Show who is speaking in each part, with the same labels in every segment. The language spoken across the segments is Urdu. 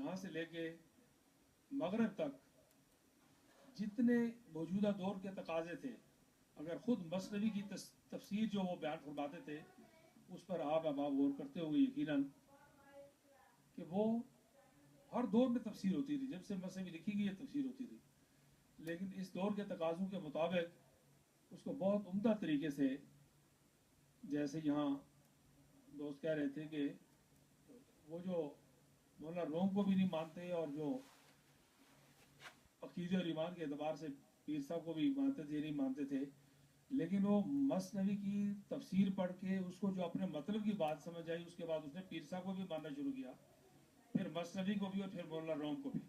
Speaker 1: یہاں سے لے کے مغرب تک جتنے موجودہ دور کے تقاضے تھے، اگر خود مثنوی کی تفسیر جو وہ بیان فرماتے تھے اس پر آپ غور کرتے ہوئے یقیناً کہ وہ ہر دور میں تفسیر ہوتی تھی، جب سے مثنوی لکھی گئی ہے تفسیر ہوتی تھی، لیکن اس دور کے تقاضوں کے مطابق اس کو بہت عمدہ طریقے سے، جیسے یہاں دوست کہہ رہے تھے کہ وہ جو مولانا روم کو بھی نہیں مانتے اور جو عقیدے اور ایمان کے اعتبار سے پیر صاحب کو بھی مانتے تھے نہیں مانتے تھے، لیکن وہ مثنوی کی تفسیر پڑھ کے اس کو جو اپنے مطلب کی بات سمجھ آئی، اس کے بعد اس نے پیر صاحب کو بھی ماننا شروع کیا، پھر مثنوی کو بھی اور پھر مولانا روم کو بھی۔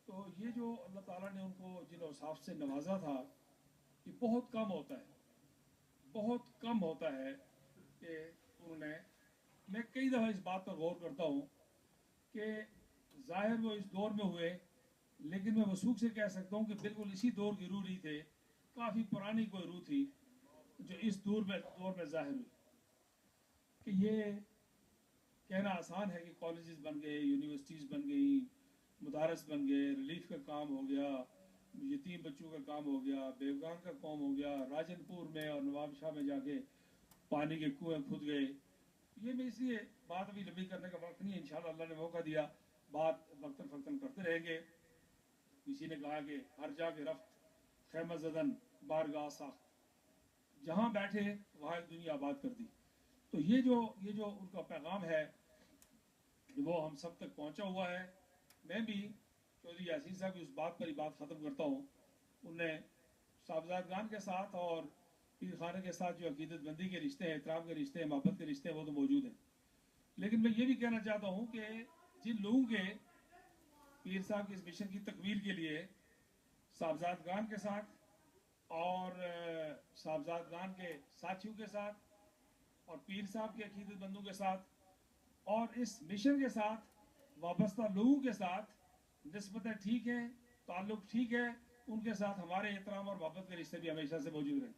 Speaker 1: تو یہ جو اللہ تعالیٰ نے ان کو جن اوصاف سے نوازا تھا، یہ بہت کم ہوتا ہے، بہت کم ہوتا ہے کہ انہوں نے، میں کئی دفعہ اس بات پر غور کرتا ہوں کہ ظاہر وہ اس دور میں ہوئے، لیکن میں وثوق سے کہہ سکتا ہوں کہ بالکل اسی دور کی روح نہیں تھے، کافی پرانی کوئی روح تھی جو اس دور میں ظاہر ہوئی۔ کہ یہ کہنا آسان ہے کہ کالجز بن گئے، یونیورسٹیز بن گئی، مدارس بن گئے، ریلیف کا کام ہو گیا، یتیم بچوں کا کام ہو گیا، بیوگان کا کام ہو گیا، راجن پور میں اور نواب شاہ میں جا کے پانی کے کنویں کھد گئے۔ یہ میں اس لیے بات ابھی لمبی کرنے کا وقت نہیں ہے، انشاءاللہ اللہ نے موقع دیا بات وقتاً فوقتاً کرتے رہیں گے۔ کسی نے کہا کہ ہر جا کے رفت خیمہ زدن بارگاہ ساخت، جہاں بیٹھے وہاں دنیا آباد کر دی۔ تو یہ جو ان کا پیغام ہے وہ ہم سب تک پہنچا ہوا ہے۔ میں بھی چودھری یاسین صاحب کی اس بات پر ہی بات ختم کرتا ہوں، انہوں نے صاحبزادگان کے ساتھ اور پیر خانے کے ساتھ جو عقیدت بندی کے رشتے ہیں، احترام کے رشتے ہیں، محبت کے رشتے ہیں، وہ تو موجود ہیں، لیکن میں یہ بھی کہنا چاہتا ہوں کہ جن لوگوں کے پیر صاحب کی اس مشن کی تکمیل کے لیے صاحبزادگان کے ساتھ اور صاحبزادگان کے ساتھیوں کے ساتھ اور پیر صاحب کے عقیدت بندوں کے ساتھ اور اس مشن کے ساتھ وابستہ لوگوں کے ساتھ نسبتیں ٹھیک ہیں، تعلق ٹھیک ہے، ان کے ساتھ ہمارے احترام اور محبت کے رشتے بھی ہمیشہ سے موجود رہیں۔